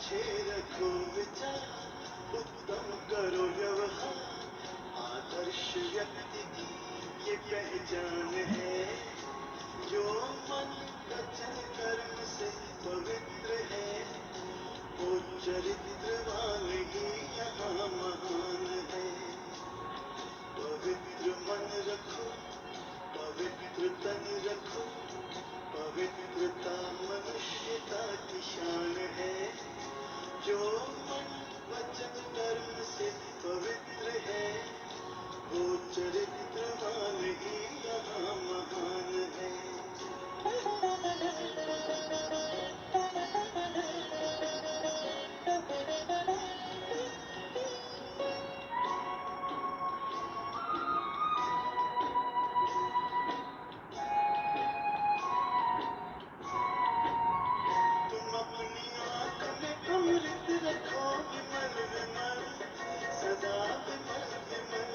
अच्छे रखो विचार, उत्तम करो व्यवहार, आदर्श व्यक्ति की ये पहचान है। जो मन वचन कर्म से पवित्र है, वो चरित्रवान ही यहाँ महान है। पवित्र मन रखो, पवित्र तन रखो, पवित्रता मनुष्यता की शान है। जो मन वचन कर्म से पवित्र है, वो चरित्रवान ही यहाँ महान है। तुम अपनी आंख में अमृत रखो, विमल विमल सदा विमल विमल।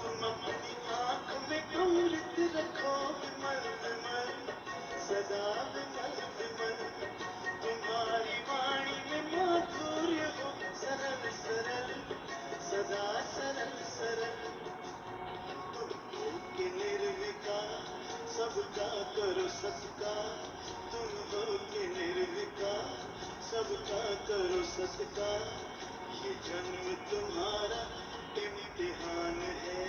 तुम अपनी आंख में अमृत रखो, विमल विमल सदा विमल विमल। तुम्हारी वाणी में माधुर्य हो, सरल सरल सदा सरल सरल। तुम हो के निर्विकार, सबका करो सत्कार। तुम हो के निर्विकार, सबका करो सत्कार। ये जन्म तुम्हारा इम्तिहान है।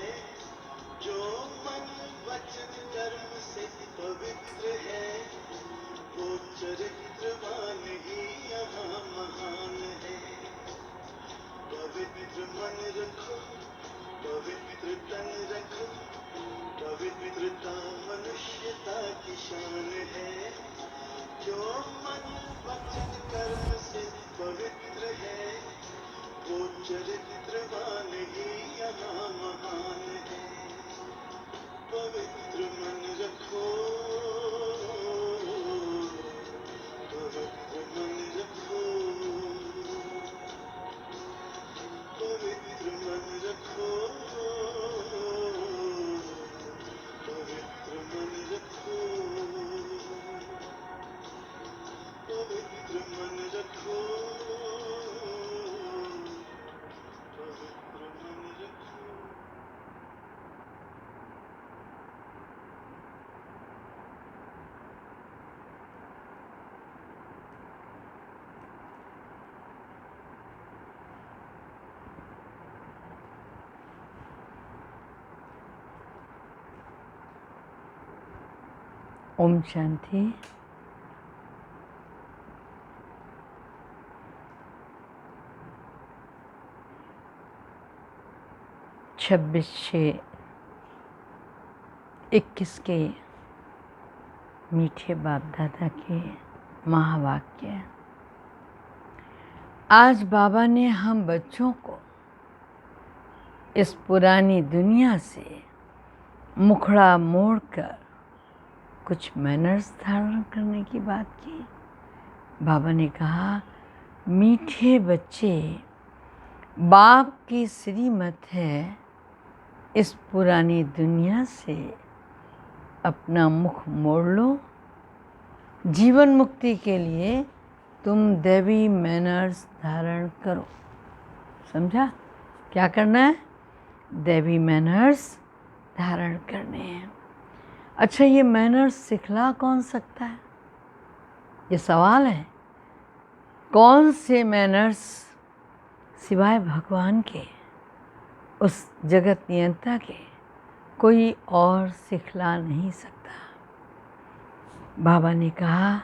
जो मन वचन कर्म से पवित्र है, वो चरित्रवान ही यहाँ महान है। पवित्र मन रखो, पवित्र तन रखो, पवित्रता मनुष्यता की शान है। जो मन वचन कर्म से पवित्र है, वो चरित्रवान ही यहाँ महान है। पवित्र मन रखो, पवित्र मन रखो, पवित्र मन रखो, पवित्र मन रखो, पवित्र मन रखो, पवित्र मन रखो। ओम शांति। 26/6/21 के मीठे बाप दादा के महावाक्य। आज बाबा ने हम बच्चों को इस पुरानी दुनिया से मुखड़ा मोड़कर कुछ मैनर्स धारण करने की बात की। बाबा ने कहा, मीठे बच्चे, बाप की श्रीमत है, इस पुरानी दुनिया से अपना मुख मोड़ लो। जीवन मुक्ति के लिए तुम दैवी मैनर्स धारण करो। समझा? क्या करना है? दैवी मैनर्स धारण करने हैं। अच्छा, ये मैनर्स सिखला कौन सकता है? ये सवाल है। कौन से मैनर्स सिवाय भगवान के, उस जगत नियंता के, कोई और सिखला नहीं सकता। बाबा ने कहा,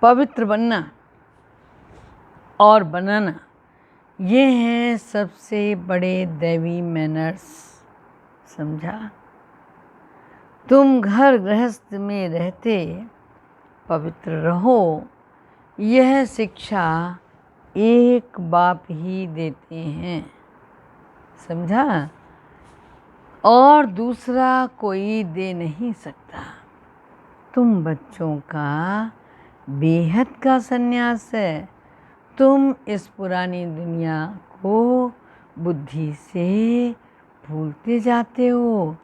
पवित्र बनना और बनाना, ये हैं सबसे बड़े दैवी मैनर्स। समझा? तुम घर गृहस्थ में रहते पवित्र रहो, यह शिक्षा एक बाप ही देते हैं। समझा? और दूसरा कोई दे नहीं सकता। तुम बच्चों का बेहद का संन्यास है। तुम इस पुरानी दुनिया को बुद्धि से भूलते जाते हो।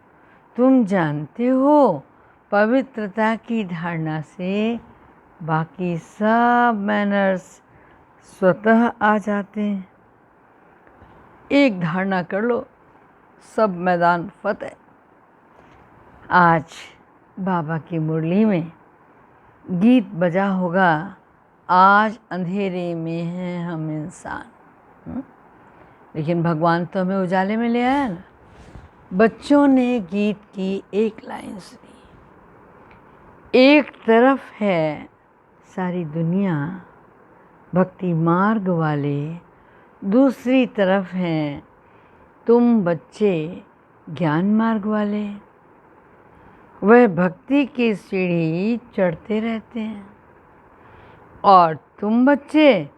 तुम जानते हो, पवित्रता की धारणा से बाकी सब मैनर्स स्वतः आ जाते हैं। एक धारणा कर लो, सब मैदान फतेह। आज बाबा की मुरली में गीत बजा होगा, आज अंधेरे में हैं हम इंसान, लेकिन भगवान तो हमें उजाले में ले आया ना। बच्चों ने गीत की एक लाइन सुनी, एक तरफ है सारी दुनिया भक्ति मार्ग वाले, दूसरी तरफ हैं तुम बच्चे ज्ञान मार्ग वाले। वह भक्ति की सीढ़ी चढ़ते रहते हैं और तुम बच्चे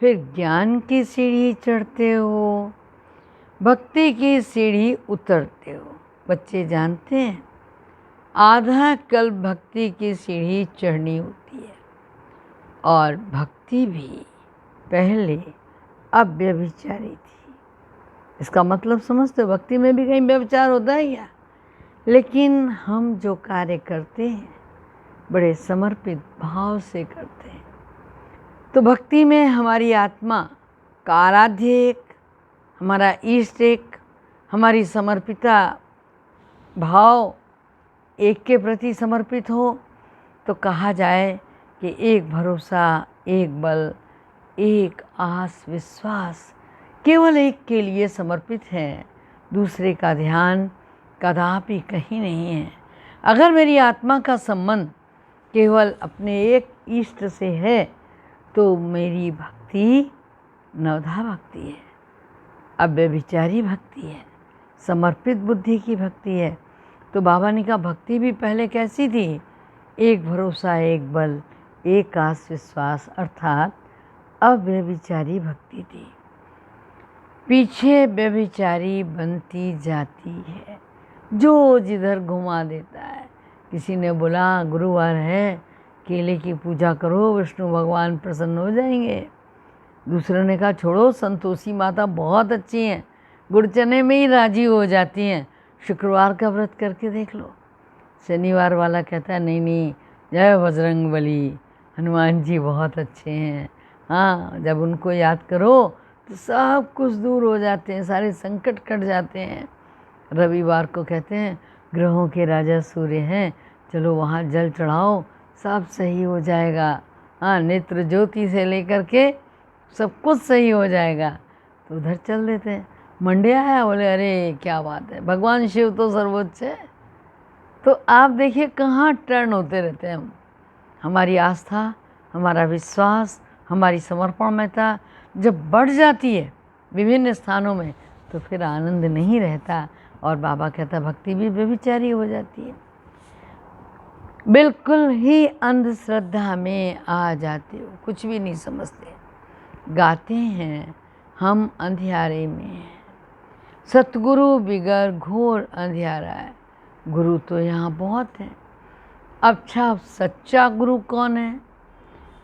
फिर ज्ञान की सीढ़ी चढ़ते हो, भक्ति की सीढ़ी उतरते हो। बच्चे जानते हैं आधा कल्प भक्ति की सीढ़ी चढ़नी होती है, और भक्ति भी पहले अव्यभिचारी थी। इसका मतलब समझते हो, भक्ति में भी कहीं व्यभिचार होता है क्या? लेकिन हम जो कार्य करते हैं बड़े समर्पित भाव से करते हैं, तो भक्ति में हमारी आत्मा का आराध्य एक, हमारा इष्ट एक, हमारी समर्पिता भाव एक के प्रति समर्पित हो, तो कहा जाए कि एक भरोसा, एक बल, एक आस विश्वास केवल एक के लिए समर्पित है, दूसरे का ध्यान कदापि कहीं नहीं है। अगर मेरी आत्मा का संबंध केवल अपने एक इष्ट से है तो मेरी भक्ति नवधा भक्ति है, अव्यभिचारी भक्ति है, समर्पित बुद्धि की भक्ति है। तो बाबा ने कहा भक्ति भी पहले कैसी थी? एक भरोसा, एक बल, एक आस विश्वास, अर्थात अव्यभिचारी भक्ति थी। पीछे व्यभिचारी बनती जाती है, जो जिधर घुमा देता है। किसी ने बोला गुरुवार है, केले की पूजा करो, विष्णु भगवान प्रसन्न हो जाएंगे। दूसरे ने कहा छोड़ो, संतोषी माता बहुत अच्छी हैं, गुड़ चने में ही राजी हो जाती हैं, शुक्रवार का व्रत करके देख लो। शनिवार वाला कहता है नहीं नहीं, जय बजरंग बली, हनुमान जी बहुत अच्छे हैं, हाँ जब उनको याद करो तो सब कुछ दूर हो जाते हैं, सारे संकट कट जाते हैं। रविवार को कहते हैं ग्रहों के राजा सूर्य हैं, चलो वहाँ जल चढ़ाओ, सब सही हो जाएगा, हाँ नेत्र ज्योति से लेकर के सब कुछ सही हो जाएगा। तो उधर चल देते हैं। मंडे आया, बोले अरे क्या बात है, भगवान शिव तो सर्वोच्च है। तो आप देखिए कहाँ टर्न होते रहते हैं हम। हमारी आस्था, हमारा विश्वास, हमारी समर्पणमयता जब बढ़ जाती है विभिन्न स्थानों में, तो फिर आनंद नहीं रहता, और बाबा कहता भक्ति भी व्यभिचारी हो जाती है। बिल्कुल ही अंधश्रद्धा में आ जाते हो, कुछ भी नहीं समझते। गाते हैं हम अंधियारे में हैं, सतगुरु बिगर घोर अंधियारा है। गुरु तो यहाँ बहुत हैं। अच्छा सच्चा गुरु कौन है?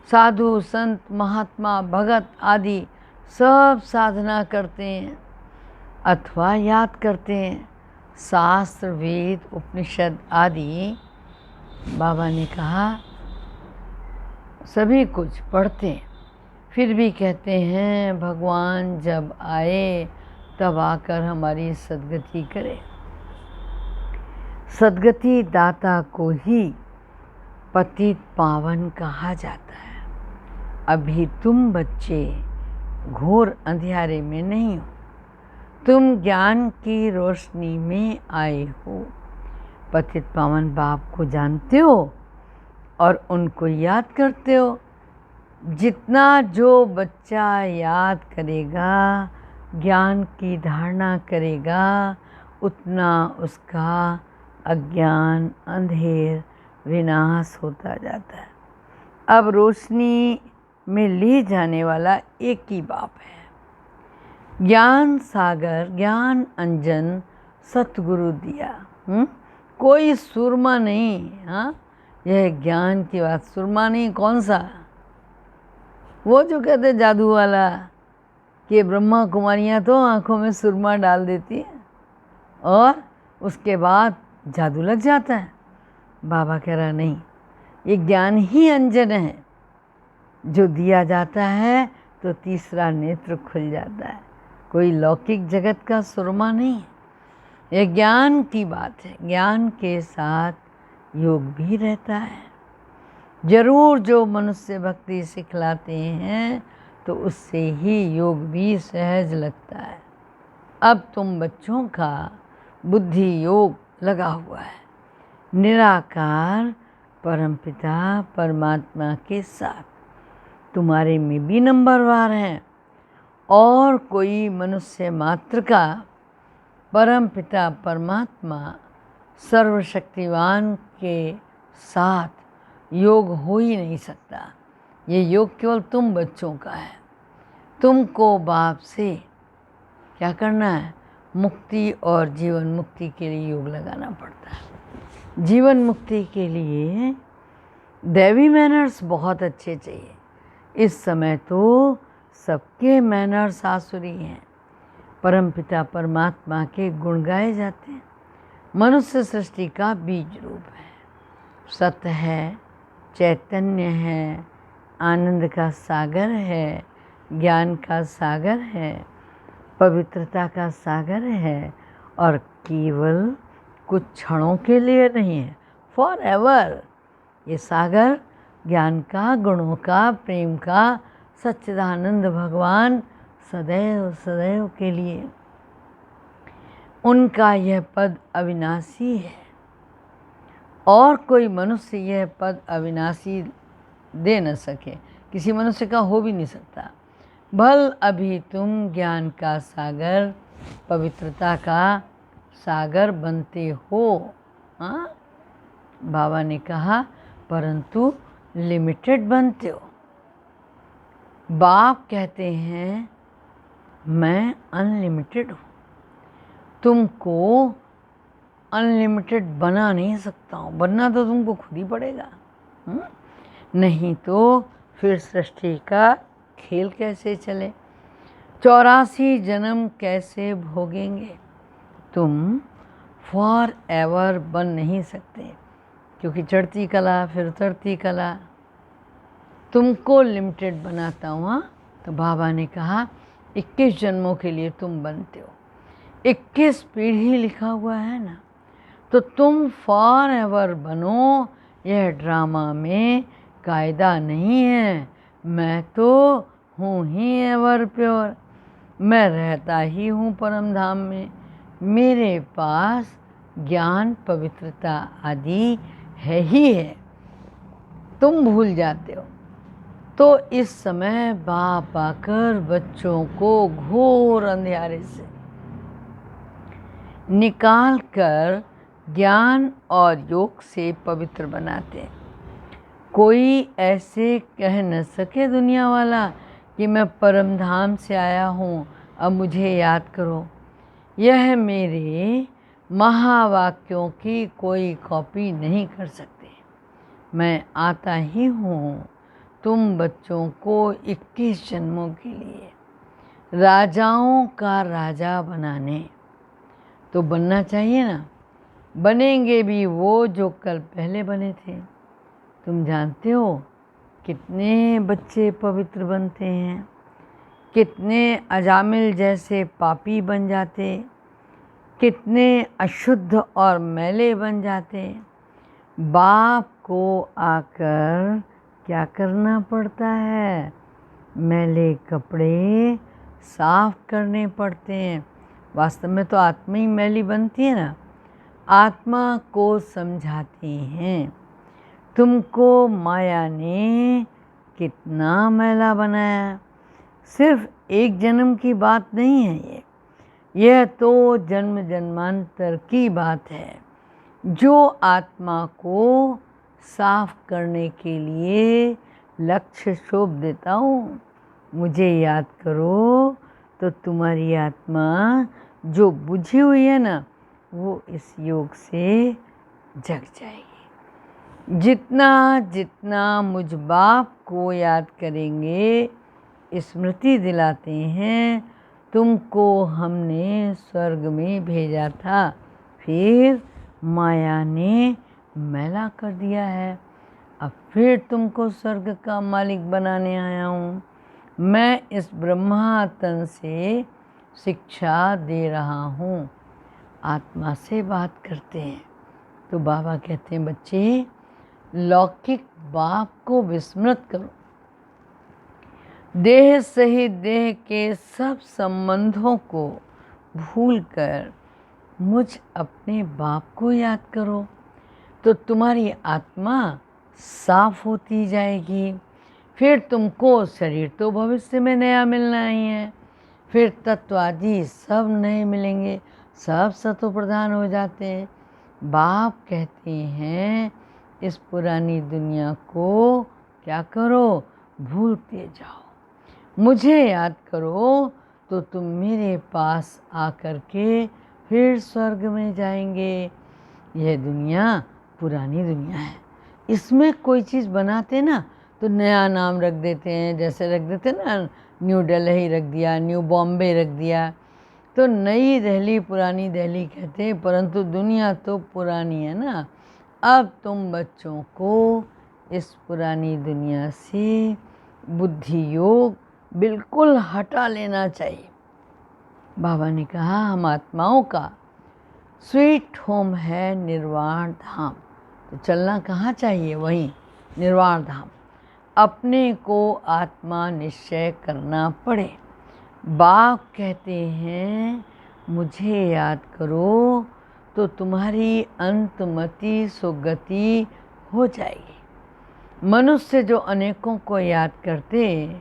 साधु संत महात्मा भगत आदि सब साधना करते हैं अथवा याद करते हैं, शास्त्र वेद उपनिषद आदि बाबा ने कहा सभी कुछ पढ़ते हैं, फिर भी कहते हैं भगवान जब आए तब आकर हमारी सद्गति करे। सद्गति दाता को ही पतित पावन कहा जाता है। अभी तुम बच्चे घोर अंधियारे में नहीं हो, तुम ज्ञान की रोशनी में आए हो। पतित पावन बाप को जानते हो और उनको याद करते हो। जितना जो बच्चा याद करेगा, ज्ञान की धारणा करेगा, उतना उसका अज्ञान अंधेर विनाश होता जाता है। अब रोशनी में ले जाने वाला एक ही बाप है। ज्ञान सागर, ज्ञान अंजन सतगुरु दिया। कोई सुरमा नहीं। हाँ, यह ज्ञान की बात, सुरमा नहीं। कौन सा? वो जो कहते जादू वाला कि ब्रह्मा कुमारियाँ तो आँखों में सुरमा डाल देती हैं और उसके बाद जादू लग जाता है। बाबा कह रहा नहीं, ये ज्ञान ही अंजन है, जो दिया जाता है तो तीसरा नेत्र खुल जाता है। कोई लौकिक जगत का सुरमा नहीं है, यह ज्ञान की बात है। ज्ञान के साथ योग भी रहता है। जरूर जो मनुष्य भक्ति सिखलाते हैं तो उससे ही योग भी सहज लगता है। अब तुम बच्चों का बुद्धि योग लगा हुआ है निराकार परमपिता परमात्मा के साथ। तुम्हारे में भी नंबरवार हैं और कोई मनुष्य मात्र का परमपिता परमात्मा सर्वशक्तिवान के साथ योग हो ही नहीं सकता। ये योग केवल तुम बच्चों का है। तुमको बाप से क्या करना है? मुक्ति और जीवन मुक्ति के लिए योग लगाना पड़ता है। जीवन मुक्ति के लिए दैवी मैनर्स बहुत अच्छे चाहिए। इस समय तो सबके मैनर्स आसुरी हैं। परमपिता परमात्मा के गुण गाए जाते हैं। मनुष्य सृष्टि का बीज रूप है, सत्य है, चैतन्य है, आनंद का सागर है, ज्ञान का सागर है, पवित्रता का सागर है और केवल कुछ क्षणों के लिए नहीं है, फॉर एवर। ये सागर ज्ञान का, गुणों का, प्रेम का, सच्चिदानंद भगवान सदैव सदैव के लिए। उनका यह पद अविनाशी है और कोई मनुष्य यह पद अविनाशी दे न सके। किसी मनुष्य का हो भी नहीं सकता। भल अभी तुम ज्ञान का सागर, पवित्रता का सागर बनते हो। हाँ, बाबा ने कहा परंतु लिमिटेड बनते हो। बाप कहते हैं मैं अनलिमिटेड हूँ, तुमको अनलिमिटेड बना नहीं सकता हूँ। बनना तो तुमको खुद ही पड़ेगा, नहीं तो फिर सृष्टि का खेल कैसे चले? 84 जन्म कैसे भोगेंगे? तुम फॉर एवर बन नहीं सकते, क्योंकि चढ़ती कला फिर उतरती कला। तुमको लिमिटेड बनाता हूँ। तो बाबा ने कहा 21 जन्मों के लिए तुम बनते हो। 21 पीढ़ी लिखा हुआ है ना, तो तुम फॉर एवर बनो। यह ड्रामा में कायदा नहीं है। मैं तो हूँ ही एवर प्योर, मैं रहता ही हूँ परम धाम में। मेरे पास ज्ञान पवित्रता आदि है ही है। तुम भूल जाते हो। तो इस समय बाप आकर बच्चों को घोर अंधेरे से निकाल कर ज्ञान और योग से पवित्र बनाते हैं। कोई ऐसे कह न सके दुनिया वाला कि मैं परम धाम से आया हूँ, अब मुझे याद करो। यह मेरे महावाक्यों की कोई कॉपी नहीं कर सकते। मैं आता ही हूँ तुम बच्चों को 21 जन्मों के लिए राजाओं का राजा बनाने। तो बनना चाहिए ना। बनेंगे भी वो जो कल पहले बने थे। तुम जानते हो कितने बच्चे पवित्र बनते हैं, कितने अजामिल जैसे पापी बन जाते, कितने अशुद्ध और मैले बन जाते। बाप को आकर क्या करना पड़ता है? मैले कपड़े साफ करने पड़ते हैं। वास्तव में तो आत्मा ही मैली बनती है ना। आत्मा को समझाते हैं तुमको माया ने कितना मैला बनाया। सिर्फ एक जन्म की बात नहीं है यह तो जन्म जन्मांतर की बात है। जो आत्मा को साफ करने के लिए लक्ष्य शोभ देता हूँ। मुझे याद करो तो तुम्हारी आत्मा जो बुझी हुई है ना, वो इस योग से जग जाएगी। जितना जितना मुझ बाप को याद करेंगे, स्मृति दिलाते हैं तुमको हमने स्वर्ग में भेजा था, फिर माया ने मैला कर दिया है। अब फिर तुमको स्वर्ग का मालिक बनाने आया हूँ। मैं इस ब्रह्मा तन से शिक्षा दे रहा हूँ। आत्मा से बात करते हैं तो बाबा कहते हैं, बच्चे लौकिक बाप को विस्मृत करो। देह सहित देह के सब संबंधों को भूलकर मुझ अपने बाप को याद करो, तो तुम्हारी आत्मा साफ होती जाएगी। फिर तुमको शरीर तो भविष्य में नया मिलना ही है, फिर तत्व आदि सब नए मिलेंगे, सब सतो प्रधान हो जाते हैं। बाप कहते हैं इस पुरानी दुनिया को क्या करो, भूलते जाओ। मुझे याद करो तो तुम मेरे पास आकर के फिर स्वर्ग में जाएंगे। यह दुनिया पुरानी दुनिया है, इसमें कोई चीज़ बनाते ना तो नया नाम रख देते हैं। जैसे रख देते ना, न्यू दिल्ली रख दिया, न्यू बॉम्बे रख दिया, तो नई दिल्ली पुरानी दिल्ली कहते हैं, परंतु दुनिया तो पुरानी है ना। अब तुम बच्चों को इस पुरानी दुनिया से बुद्धि योग बिल्कुल हटा लेना चाहिए। बाबा ने कहा हम आत्माओं का स्वीट होम है निर्वाण धाम, तो चलना कहाँ चाहिए, वहीं निर्वाण धाम। अपने को आत्मा निश्चय करना पड़े। बाप कहते हैं मुझे याद करो तो तुम्हारी अंतमति सुगति हो जाएगी। मनुष्य जो अनेकों को याद करते,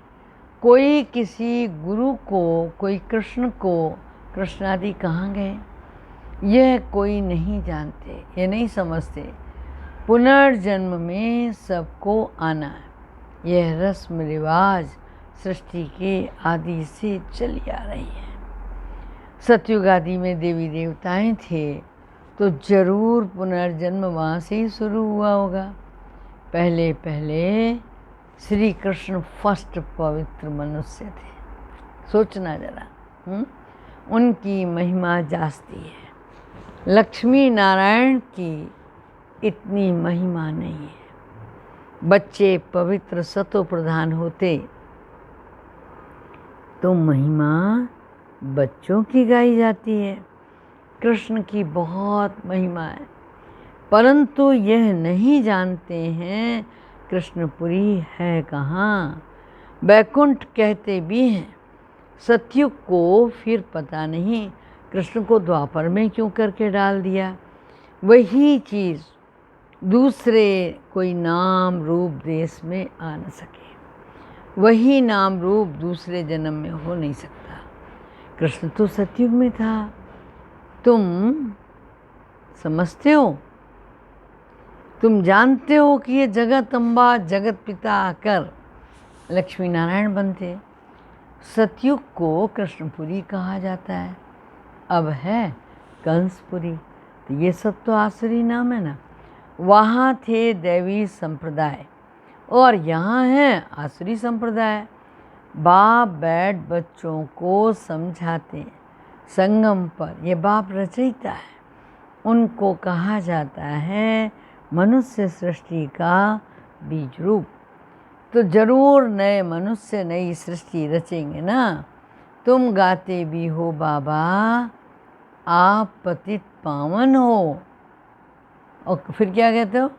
कोई किसी गुरु को, कोई कृष्ण को, कृष्ण आदि कहाँ गए यह कोई नहीं जानते, ये नहीं समझते। पुनर्जन्म में सबको आना है, यह रस्म रिवाज सृष्टि के आदि से चली आ रही है। सतयुग आदि में देवी देवताएं थे तो जरूर पुनर्जन्म वहाँ से ही शुरू हुआ होगा। पहले पहले श्री कृष्ण फर्स्ट पवित्र मनुष्य थे, सोचना जरा। उनकी महिमा जास्ती है, लक्ष्मी नारायण की इतनी महिमा नहीं है। बच्चे पवित्र सतो प्रधान होते तो महिमा बच्चों की गाई जाती है। कृष्ण की बहुत महिमा है, परंतु यह नहीं जानते हैं कृष्णपुरी है कहाँ। वैकुंठ कहते भी हैं, सतयुग को फिर पता नहीं कृष्ण को द्वापर में क्यों करके डाल दिया। वही चीज़ दूसरे कोई नाम रूप देश में आ न सके, वही नाम रूप दूसरे जन्म में हो नहीं सकता। कृष्ण तो सतयुग में था, तुम समझते हो, तुम जानते हो कि ये जगत अम्बा जगत पिता आकर लक्ष्मी नारायण बनते। सतयुग को कृष्णपुरी कहा जाता है, अब है कंसपुरी। तो ये सब तो आसुरी नाम है ना। वहाँ थे दैवी संप्रदाय और यहाँ है आसुरी संप्रदाय। बाप बैठ बच्चों को समझाते हैं संगम पर, ये बाप रचयिता है, उनको कहा जाता है मनुष्य सृष्टि का बीज रूप। तो जरूर नए मनुष्य नई सृष्टि रचेंगे ना। तुम गाते भी हो बाबा आप पतित पावन हो, और फिर क्या कहते हो,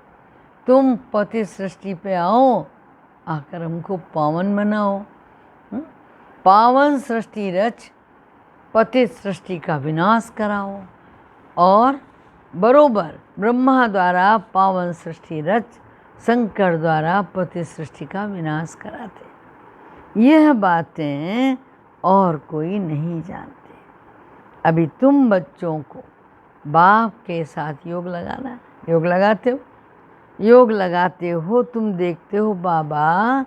तुम पति सृष्टि पे आओ, आकर हमको पावन बनाओ। पावन सृष्टि रच पति सृष्टि का विनाश कराओ। और बरोबर ब्रह्मा द्वारा पावन सृष्टि रच शंकर द्वारा पति सृष्टि का विनाश कराते। यह बातें और कोई नहीं जानते। अभी तुम बच्चों को बाप के साथ योग लगाना है। योग लगाते हो, योग लगाते हो, तुम देखते हो बाबा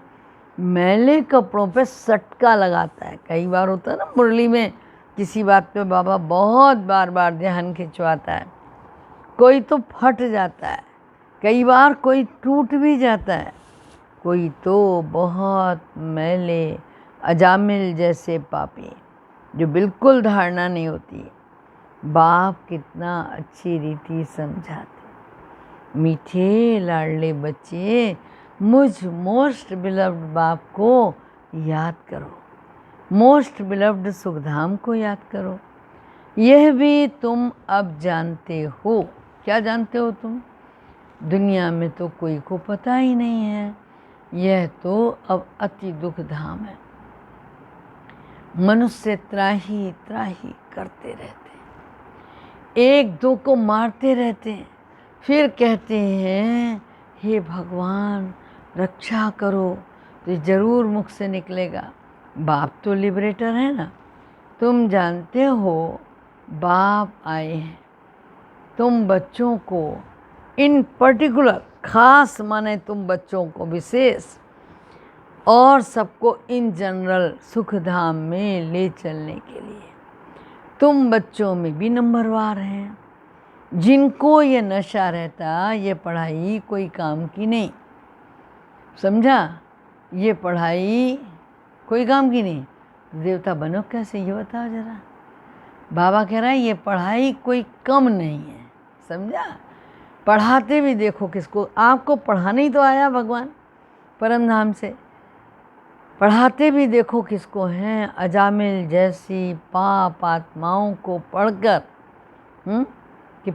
मैले कपड़ों पे सटका लगाता है। कई बार होता है ना मुरली में किसी बात पे बाबा बहुत बार बार ध्यान खिंचवाता है, कोई तो फट जाता है, कई बार कोई टूट भी जाता है, कोई तो बहुत मैले अजामिल जैसे पापी जो बिल्कुल धारणा नहीं होती। बाप कितना अच्छी रीति समझाते। मीठे लाडले बच्चे, मुझ मोस्ट बिलव्ड बाप को याद करो, मोस्ट बिलव्ड सुखधाम को याद करो। यह भी तुम अब जानते हो। क्या जानते हो तुम? दुनिया में तो कोई को पता ही नहीं है। यह तो अब अति दुख धाम है। मनुष्य त्राही त्राही करते रहते, एक दो को मारते रहते हैं, फिर कहते हैं हे भगवान रक्षा करो, तो ज़रूर मुख से निकलेगा बाप तो लिबरेटर है ना। तुम जानते हो बाप आए हैं, तुम बच्चों को इन पर्टिकुलर, खास माने तुम बच्चों को विशेष, और सबको इन जनरल सुखधाम में ले चलने के लिए। तुम बच्चों में भी नंबरवार हैं, जिनको ये नशा रहता, ये पढ़ाई कोई काम की नहीं, समझा? ये पढ़ाई कोई काम की नहीं, देवता बनो कैसे, ये बताओ जरा। बाबा कह रहा है ये पढ़ाई कोई कम नहीं है, समझा? पढ़ाते भी देखो किसको, आपको पढ़ाने ही तो आया भगवान परम धाम से। पढ़ाते भी देखो किसको हैं, अजामिल जैसी पाप आत्माओं को पढ़कर, कि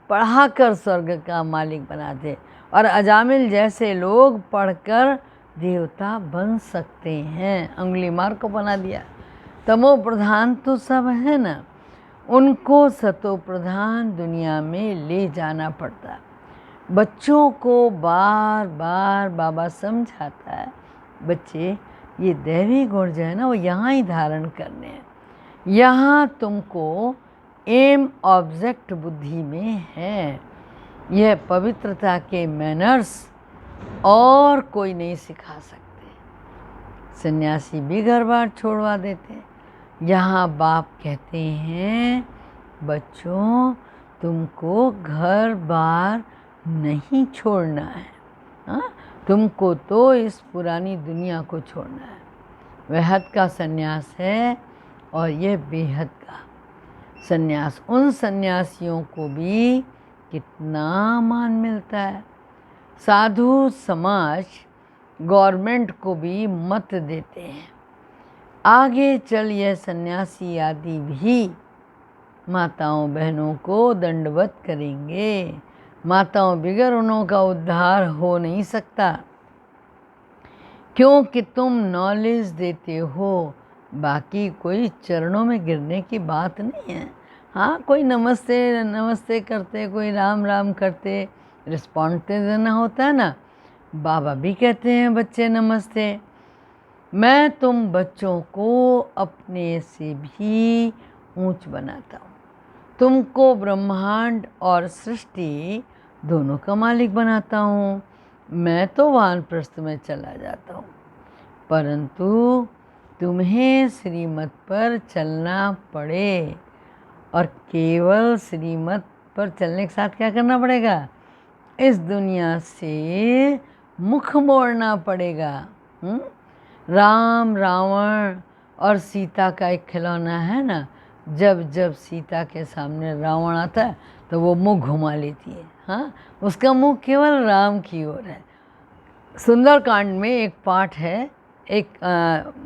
पढ़ाकर स्वर्ग का मालिक बनाते, और अजामिल जैसे लोग पढ़कर देवता बन सकते हैं। अंगुली मार को बना दिया। तमो प्रधान तो सब है ना, उनको सतो प्रधान दुनिया में ले जाना पड़ता। बच्चों को बार बार बाबा समझाता है, बच्चे ये दैवी गुण जो है ना वो यहाँ ही धारण करने हैं, यहाँ तुमको एम ऑब्जेक्ट बुद्धि में है। यह पवित्रता के मैनर्स और कोई नहीं सिखा सकते। सन्यासी भी घर बार छोड़वा देते हैं। यहाँ बाप कहते हैं बच्चों तुमको घर बार नहीं छोड़ना है, हाँ? तुमको तो इस पुरानी दुनिया को छोड़ना है। वह हद का सन्यास है और यह बेहद का सन्यास। उन सन्यासियों को भी कितना मान मिलता है। साधु समाज गवर्नमेंट को भी मत देते हैं। आगे चल यह सन्यासी आदि भी माताओं बहनों को दंडवत करेंगे। माताओं बिगर उनका उद्धार हो नहीं सकता, क्योंकि तुम नॉलेज देते हो। बाकी कोई चरणों में गिरने की बात नहीं है। हाँ, कोई नमस्ते नमस्ते करते, कोई राम राम करते, रिस्पॉन्ड देना होता है ना। बाबा भी कहते हैं बच्चे नमस्ते। मैं तुम बच्चों को अपने से भी ऊंच बनाता हूँ। तुमको ब्रह्मांड और सृष्टि दोनों का मालिक बनाता हूँ। मैं तो वानप्रस्थ में चला जाता हूँ, परंतु तुम्हें श्रीमत पर चलना पड़े, और केवल श्रीमत पर चलने के साथ क्या करना पड़ेगा? इस दुनिया से मुख मोड़ना पड़ेगा। राम रावण और सीता का एक खिलौना है ना, जब जब सीता के सामने रावण आता है तो वो मुंह घुमा लेती है। हाँ, उसका मुंह केवल राम की ओर है। सुंदरकांड में एक पाठ है, एक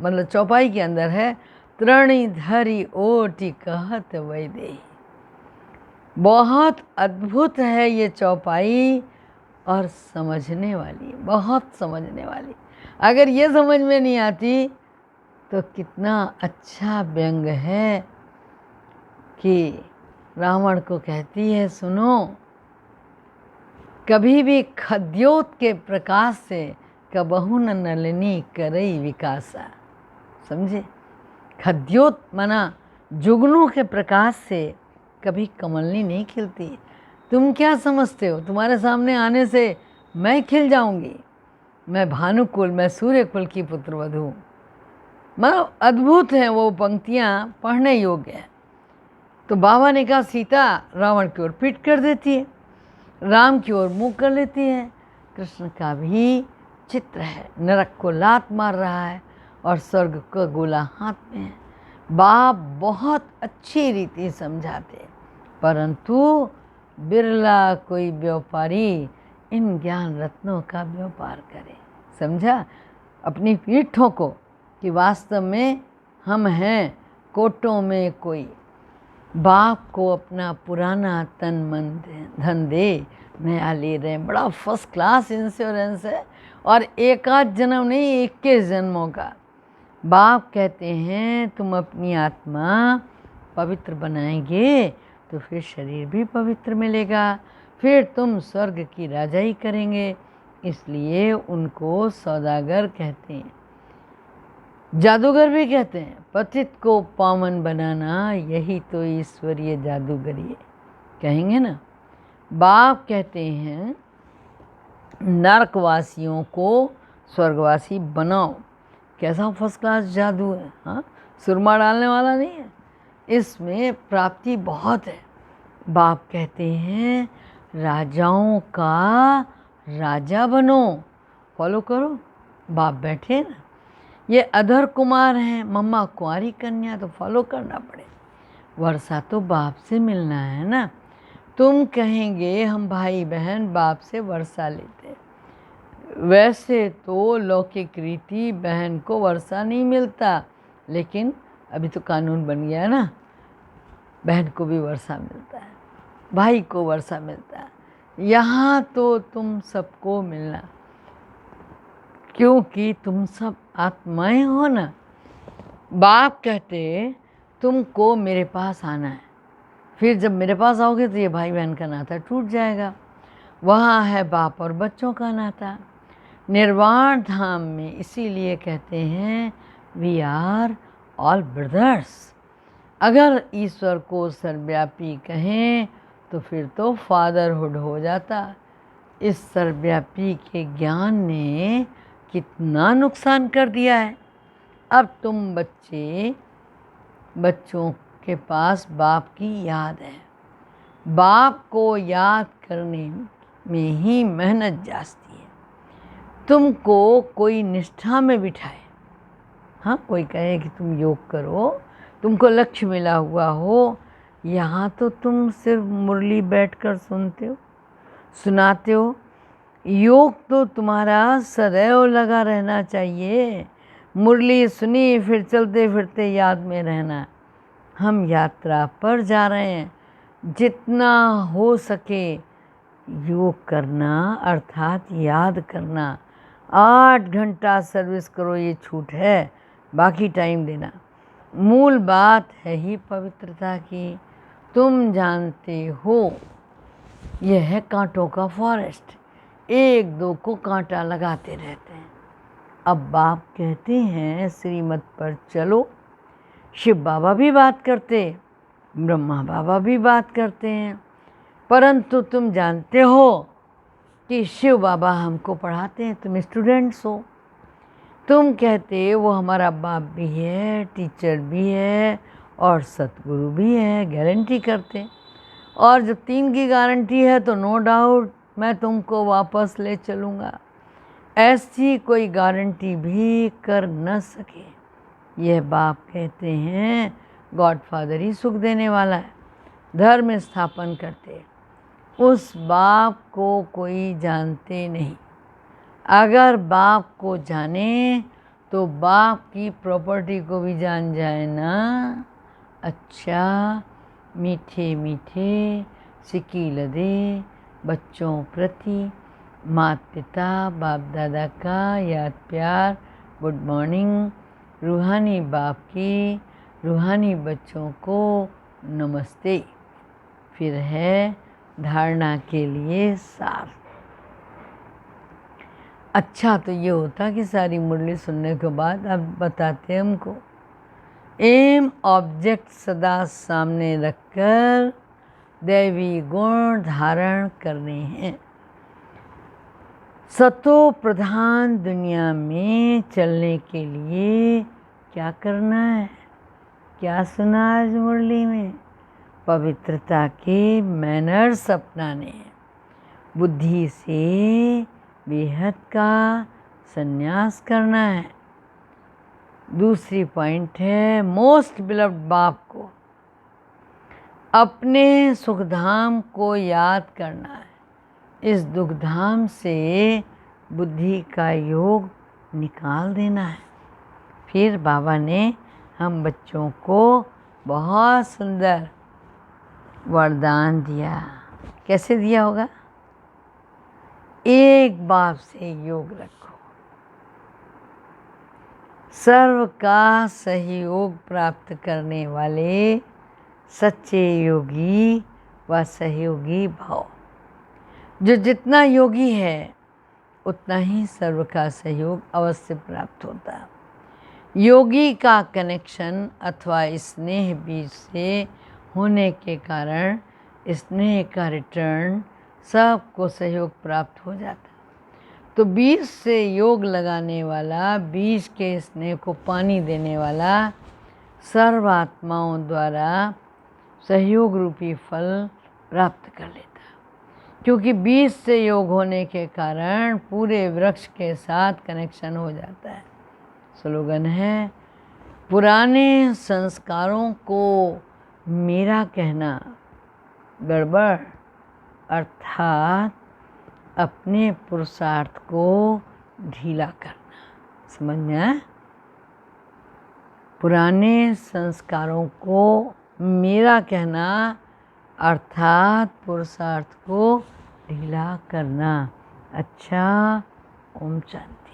मतलब चौपाई के अंदर है, तृणी धरी ओटी कहत वैदेही। बहुत अद्भुत है ये चौपाई और समझने वाली, बहुत समझने वाली। अगर ये समझ में नहीं आती तो कितना अच्छा व्यंग है कि रावण को कहती है सुनो, कभी भी खद्योत के प्रकाश से कबहू न नलिनी करई विकासा। समझे? खद्योत मना जुगनू के प्रकाश से कभी कमलनी नहीं खिलती। तुम क्या समझते हो तुम्हारे सामने आने से मैं खिल जाऊंगी? मैं भानुकुल, मैं सूर्यकुल की पुत्रवधू। मतलब अद्भुत है वो पंक्तियाँ, पढ़ने योग्य है। तो बाबा ने कहा सीता रावण की ओर पीठ कर देती है, राम की ओर मुँह कर लेती है। कृष्ण का भी चित्र है, नरक को लात मार रहा है और स्वर्ग का गोला हाथ में है। बाप बहुत अच्छी रीति समझाते, परंतु बिरला कोई व्यापारी इन ज्ञान रत्नों का व्यापार करे। समझा अपनी पीठों को कि वास्तव में हम हैं कोटों में कोई। बाप को अपना पुराना तन मन धन दे, नया ले रहे हैं। बड़ा फर्स्ट क्लास इंश्योरेंस है, और एक आध जन्म नहीं 21 जन्मों का। बाप कहते हैं तुम अपनी आत्मा पवित्र बनाएंगे तो फिर शरीर भी पवित्र मिलेगा, फिर तुम स्वर्ग की राजाई करेंगे। इसलिए उनको सौदागर कहते हैं, जादूगर भी कहते हैं। पतित को पावन बनाना यही तो ईश्वरीय जादूगरी है, कहेंगे ना। बाप कहते हैं नरकवासियों को स्वर्गवासी बनाओ। कैसा फर्स्ट क्लास जादू है, हाँ, सुरमा डालने वाला नहीं है, इसमें प्राप्ति बहुत है। बाप कहते हैं राजाओं का राजा बनो, फॉलो करो। बाप बैठे ना, ये अधर कुमार हैं, मम्मा कुंवारी कन्या, तो फॉलो करना पड़े। वर्षा तो बाप से मिलना है ना। तुम कहेंगे हम भाई बहन बाप से वर्षा लेते, वैसे तो लौकिक रीति बहन को वर्षा नहीं मिलता, लेकिन अभी तो कानून बन गया है ना, बहन को भी वर्षा मिलता है, भाई को वर्षा मिलता है। यहाँ तो तुम सबको मिलना, क्योंकि तुम सब आत्माएं हो ना। बाप कहते तुमको मेरे पास आना है, फिर जब मेरे पास आओगे तो ये भाई बहन का नाता टूट जाएगा। वहाँ है बाप और बच्चों का नाता निर्वाण धाम में। इसीलिए कहते हैं वी आर ऑल ब्रदर्स। अगर ईश्वर को सर्वव्यापी कहें तो फिर तो फादरहुड हो जाता। इस सर्वव्यापी के ज्ञान ने कितना नुकसान कर दिया है। अब तुम बच्चों के पास बाप की याद है, बाप को याद करने में ही मेहनत जाती है। तुमको कोई निष्ठा में बिठाए, हाँ, कोई कहे कि तुम योग करो, तुमको लक्ष्य मिला हुआ हो, यहाँ तो तुम सिर्फ मुरली बैठकर सुनते हो, सुनाते हो। योग तो तुम्हारा सदैव लगा रहना चाहिए। मुरली सुनी फिर चलते फिरते याद में रहना। हम यात्रा पर जा रहे हैं, जितना हो सके योग करना अर्थात याद करना। 8 घंटा सर्विस करो, ये छूट है, बाकी टाइम देना। मूल बात है ही पवित्रता की। तुम जानते हो यह है कांटों का फॉरेस्ट, एक दो को कांटा लगाते रहते हैं। अब बाप कहते हैं श्रीमत पर चलो। शिव बाबा भी बात करते, ब्रह्मा बाबा भी बात करते हैं, परंतु तुम जानते हो कि शिव बाबा हमको पढ़ाते हैं, तुम स्टूडेंट्स हो। तुम कहते वो हमारा बाप भी है, टीचर भी है और सतगुरु भी है, गारंटी करते। और जब 3 की गारंटी है तो नो डाउट मैं तुमको वापस ले चलूँगा। ऐसी कोई गारंटी भी कर न सके। यह बाप कहते हैं गॉडफादर ही सुख देने वाला है, धर्म स्थापन करते। उस बाप को कोई जानते नहीं। अगर बाप को जाने तो बाप की प्रॉपर्टी को भी जान जाए ना। अच्छा, मीठे मीठे सिक्की लदे बच्चों प्रति माता पिता बाप दादा का याद प्यार, गुड मॉर्निंग। रूहानी बाप की रूहानी बच्चों को नमस्ते। फिर है धारणा के लिए सार। अच्छा, तो ये होता कि सारी मुरली सुनने के बाद अब बताते हमको एम ऑब्जेक्ट सदा सामने रखकर दैवी गुण धारण करने हैं। सतो प्रधान दुनिया में चलने के लिए क्या करना है? क्या सुना आज मुरली में? पवित्रता के मैनर्स अपनाने हैं। बुद्धि से बेहद का संन्यास करना है। दूसरी पॉइंट है मोस्ट बिलव्ड बाप को अपने सुखधाम को याद करना है। इस दुखधाम से बुद्धि का योग निकाल देना है। फिर बाबा ने हम बच्चों को बहुत सुंदर वरदान दिया। कैसे दिया होगा? एक बाप से योग रखो, सर्व का सहयोग प्राप्त करने वाले सच्चे योगी व सहयोगी भाव। जो जितना योगी है उतना ही सर्व का सहयोग अवश्य प्राप्त होता है। योगी का कनेक्शन अथवा स्नेह बीज से होने के कारण स्नेह का रिटर्न सबको सहयोग प्राप्त हो जाता है। तो बीज से योग लगाने वाला, बीज के स्नेह को पानी देने वाला सर्व आत्माओं द्वारा सहयोग रूपी फल प्राप्त कर लेता है। क्योंकि बीज से योग होने के कारण पूरे वृक्ष के साथ कनेक्शन हो जाता है। स्लोगन है, पुराने संस्कारों को मेरा कहना गड़बड़, अर्थात अपने पुरुषार्थ को ढीला करना। समझ में आया? पुराने संस्कारों को मेरा कहना अर्थात पुरुषार्थ को ढीला करना। अच्छा, ओम शांति।